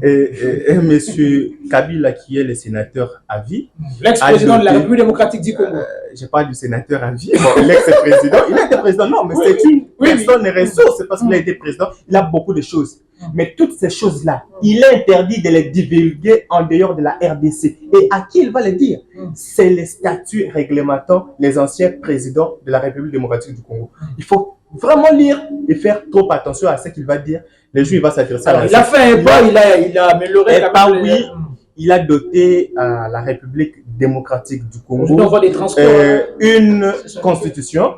Et monsieur Kabila, qui est le sénateur à vie, l'ex-président de la République démocratique du Congo. Je parle du sénateur à vie. Bon, l'ex-président, il a été président, non, mais c'est une personne ressource, c'est parce qu'il a été président, il a beaucoup de choses. Mais toutes ces choses-là, il est interdit de les divulguer en dehors de la RDC. Et à qui il va les dire? C'est les statuts réglementant les anciens présidents de la République démocratique du Congo. Il faut vraiment lire et faire trop attention à ce qu'il va dire. Le jour, il va s'adresser à la... Il a fait un pas, il a amélioré... Oui, il a doté à la République démocratique du Congo une constitution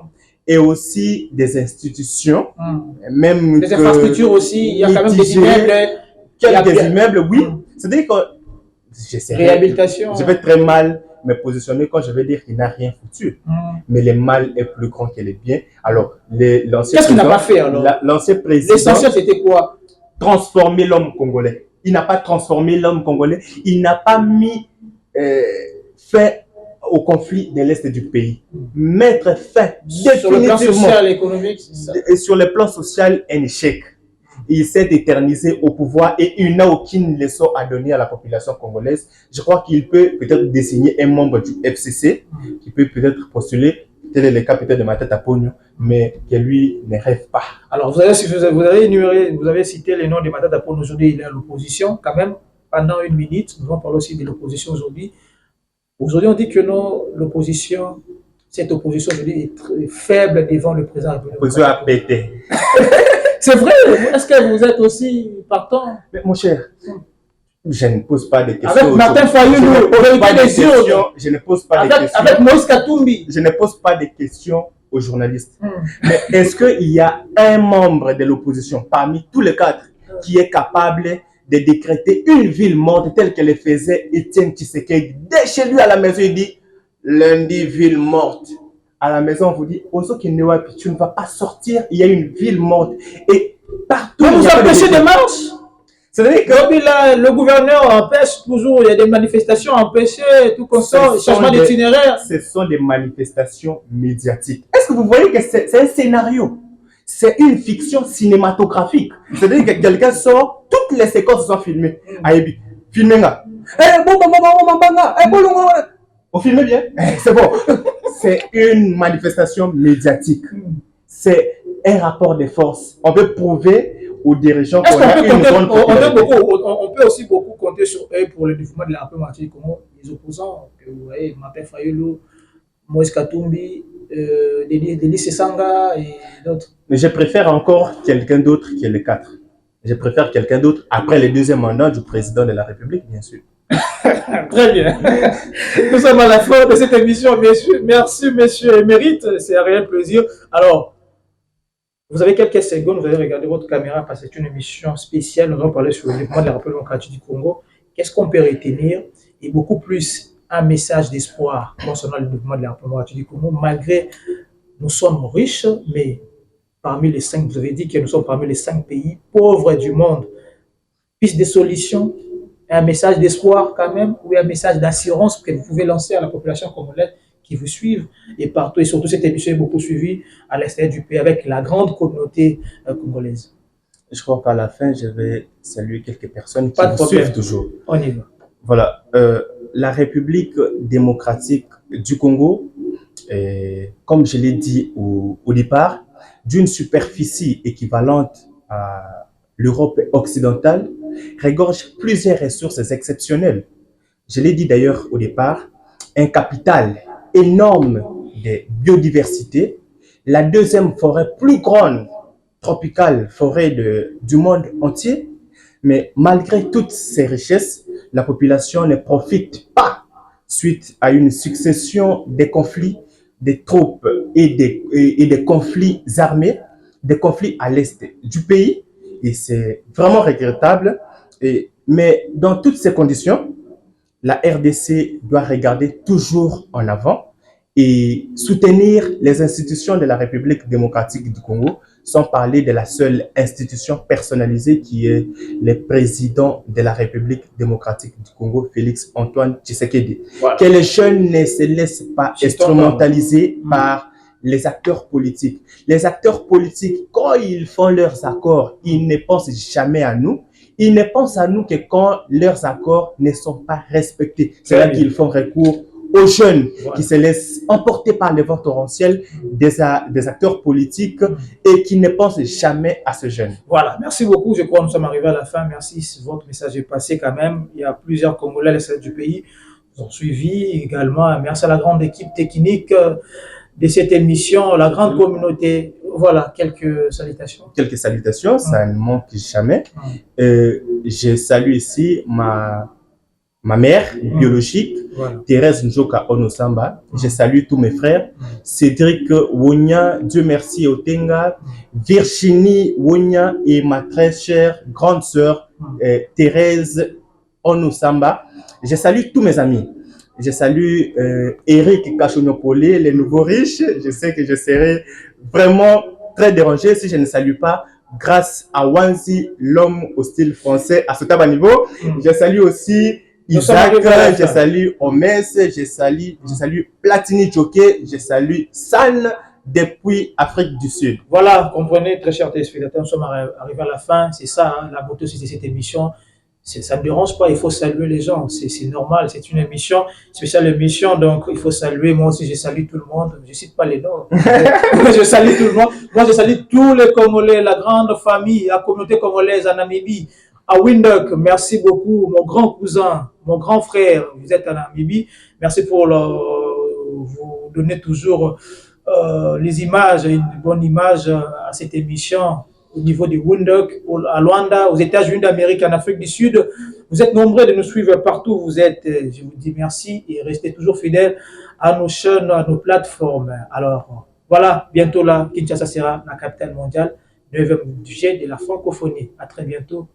et aussi des institutions, même des infrastructures aussi, il y a quand même des immeubles. Quelques immeubles, oui. C'est-à-dire que réhabilitation. Je vais très mal me positionner quand je vais dire qu'il n'a rien foutu. Mais le mal est plus grand que le bien. Alors, l'ancien qu'est-ce qu'il n'a pas fait alors? L'ancien président... L'essentiel, c'était quoi? Transformer l'homme congolais. Il n'a pas transformé l'homme congolais. Il n'a pas mis fait au conflit de l'Est du pays. Mettre fin sur le plan social et économique, c'est ça. Et sur le plan social, un échec. Il s'est éternisé au pouvoir et il n'a aucune leçon à donner à la population congolaise. Je crois qu'il peut peut-être désigner un membre du FCC qui peut peut-être postuler. Tel est le cas peut-être de Matata Ponyo, mais que lui ne rêve pas. Alors, vous avez cité les noms de Matata Ponyo. Aujourd'hui, il est à l'opposition. Quand même, pendant une minute, nous allons parler aussi de l'opposition aujourd'hui. Aujourd'hui, on dit que l'opposition, cette opposition aujourd'hui est très faible devant le président. L'opposition a pété. C'est vrai. Est-ce que vous êtes aussi partant? Mais mon cher, je ne pose pas de questions. Avec Martin Fayulu, je ne pose pas de questions. Avec Moïse Katumbi. Je ne pose pas de questions aux journalistes. Mais est-ce qu'il y a un membre de l'opposition, parmi tous les cadres, qui est capable de décréter une ville morte telle que le faisait Étienne Tshisekedi? Dès chez lui à la maison, il dit lundi, ville morte. À la maison, on vous dit, tu ne vas pas sortir, il y a une ville morte. Et partout. Vous empêchez des marches. C'est-à-dire que le gouverneur empêche toujours, il y a des manifestations empêchées, tout comme ça, changement d'itinéraire. Ce sont des manifestations médiatiques. Est-ce que vous voyez que c'est un scénario? C'est une fiction cinématographique. C'est-à-dire que quelqu'un sort, toutes les séquences sont filmées. Aïbi, filmez là. On filme bien. C'est bon. C'est une manifestation médiatique. C'est un rapport de force. On peut prouver aux dirigeants qu'on a une grande popularité. On peut aussi beaucoup compter sur eux pour le développement de la République du Congo. Les opposants, vous voyez, Martin Fayulu, Moïse Katumbi, Denis Sesanga et d'autres. Mais je préfère encore quelqu'un d'autre que les quatre. Je préfère quelqu'un d'autre après le deuxième mandat du président de la République, bien sûr. Très bien. Nous sommes à la fin de cette émission, messieurs. Merci, monsieur émérite. C'est un réel plaisir. Alors, vous avez quelques secondes, vous allez regarder votre caméra parce que c'est une émission spéciale. Nous allons parler sur le développement de la République démocratique du Congo. Qu'est-ce qu'on peut retenir? Et beaucoup plus un message d'espoir concernant le développement de la République démocratique du Congo, malgré nous sommes riches, mais parmi les 5, vous avez dit que nous sommes parmi les 5 pays pauvres du monde. Piste des solutions, un message d'espoir quand même, ou un message d'assurance que vous pouvez lancer à la population congolaise qui vous suivent et partout, et surtout cette émission est beaucoup suivie à l'extérieur du pays avec la grande communauté congolaise. Je crois qu'à la fin, je vais saluer quelques personnes qui vous suivent toujours. On y va. Voilà. La République démocratique du Congo, comme je l'ai dit au départ, d'une superficie équivalente à l'Europe occidentale, regorge plusieurs ressources exceptionnelles. Je l'ai dit d'ailleurs au départ, un capital énorme de biodiversité, la deuxième forêt plus grande tropicale forêt du monde entier, Mais malgré toutes ces richesses, la population ne profite pas suite à une succession de conflits, des troupes et des conflits armés, des conflits à l'est du pays. Et c'est vraiment regrettable. Mais dans toutes ces conditions, la RDC doit regarder toujours en avant et soutenir les institutions de la République démocratique du Congo, sans parler de la seule institution personnalisée qui est le président de la République démocratique du Congo, Félix Antoine Tshisekedi. Voilà. Que les jeunes ne se laissent pas instrumentaliser par les acteurs politiques. Les acteurs politiques, quand ils font leurs accords, ils ne pensent jamais à nous. Ils ne pensent à nous que quand leurs accords ne sont pas respectés. C'est là qu'ils font recours aux jeunes qui se laissent emporter par les vents torrentiels des acteurs politiques et qui ne pensent jamais à ce jeune. Voilà, merci beaucoup. Je crois que nous sommes arrivés à la fin. Merci, votre message est passé quand même. Il y a plusieurs Congolais à l'est du pays qui ont suivi également. Merci à la grande équipe technique de cette émission, la grande communauté. Voilà, quelques salutations. Quelques salutations, ça ne manque jamais. Je salue ici ma mère biologique, Thérèse Njoka Onosamba. Je salue tous mes frères. Cédric Wonya, Dieu merci Otenga, Virginie Wonya et ma très chère grande sœur Thérèse Onosamba. Je salue tous mes amis. Je salue Eric Kachonopolé, les nouveaux riches. Je sais que je serai vraiment très dérangé si je ne salue pas, grâce à Wanzi, l'homme au style français, à ce niveau. Je salue aussi Isaac, je salue Omes, je salue Platini Joké, je salue San depuis Afrique du Sud. Voilà, comprenez, très chers téléspectateurs, nous sommes arrivés à la fin. C'est ça, hein, la beauté aussi de cette émission. Ça ne dérange pas, il faut saluer les gens, c'est normal, c'est une émission, spéciale émission, donc il faut saluer. Moi aussi, je salue tout le monde, je ne cite pas les noms, je salue tout le monde. Moi, je salue tous les Congolais, la grande famille, la communauté congolaise en Namibie, à Windhoek. Merci beaucoup, mon grand cousin, mon grand frère, vous êtes en Namibie. Merci pour vous donner toujours les images, une bonne image à cette émission. Au niveau du Windhoek, à Luanda, aux États-Unis d'Amérique, en Afrique du Sud. Vous êtes nombreux de nous suivre partout où vous êtes. Je vous dis merci et restez toujours fidèles à nos chaînes, à nos plateformes. Alors, voilà, bientôt là, Kinshasa sera la capitale mondiale, 9e budget de la francophonie. À très bientôt.